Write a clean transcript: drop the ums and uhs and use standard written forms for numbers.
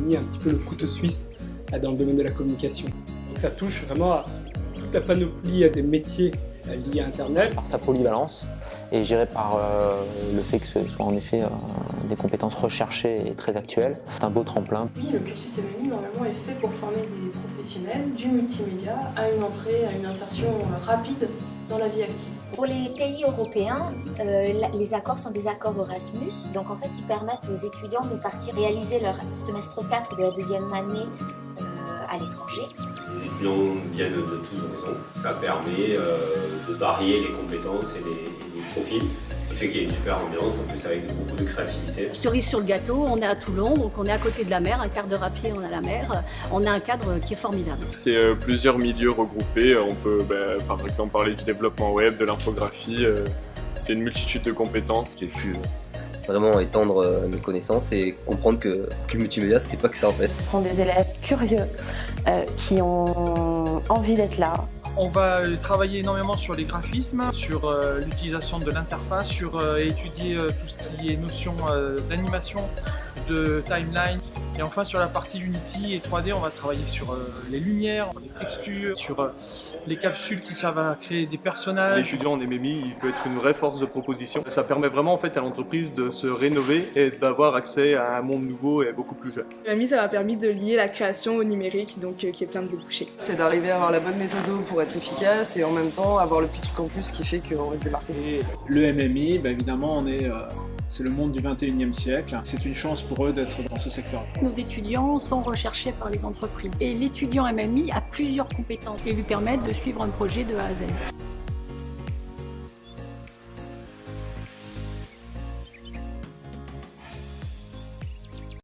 mis un petit peu le couteau suisse dans le domaine de la communication. Donc ça touche vraiment à toute la panoplie des métiers liés à Internet. Par sa polyvalence et géré par le fait que ce soit en effet des compétences recherchées et très actuelles. C'est un beau tremplin. Oui, le cursus MMI normalement est fait pour former des professionnels du multimédia à une entrée, à une insertion rapide dans la vie active. Pour les pays européens, les accords sont des accords Erasmus, donc en fait ils permettent aux étudiants de partir réaliser leur semestre 4 de la deuxième année à l'étranger. Les étudiants viennent de tous horizons, ça permet de varier les compétences et les profils, ce qui fait qu'il y a une super ambiance, en plus avec beaucoup de créativité. Cerise sur le gâteau, on est à Toulon, donc on est à côté de la mer, un quart d'heure à pied on a la mer, on a un cadre qui est formidable. C'est plusieurs milieux regroupés, on peut par exemple parler du développement web, de l'infographie, c'est une multitude de compétences. J'ai pu vraiment étendre mes connaissances et comprendre que le multimédia, c'est pas que ça en fait. Ce sont des élèves curieux qui ont envie d'être là. On va travailler énormément sur les graphismes, sur l'utilisation de l'interface, sur étudier tout ce qui est notion d'animation, de timeline. Et enfin sur la partie Unity et 3D, on va travailler sur les lumières, les textures, sur les capsules qui servent à créer des personnages. L'étudiant en MMI, il peut être une vraie force de proposition. Ça permet vraiment en fait à l'entreprise de se rénover et d'avoir accès à un monde nouveau et beaucoup plus jeune. MMI, ça m'a permis de lier la création au numérique, donc qui est plein de débouchés. C'est d'arriver à avoir la bonne méthode pour être efficace et en même temps avoir le petit truc en plus qui fait qu'on va se démarquer. Et le MMI, évidemment, c'est le monde du 21e siècle. C'est une chance pour eux d'être dans ce secteur. Nos étudiants sont recherchés par les entreprises et l'étudiant MMI a plusieurs compétences qui lui permettent de suivre un projet de A à Z.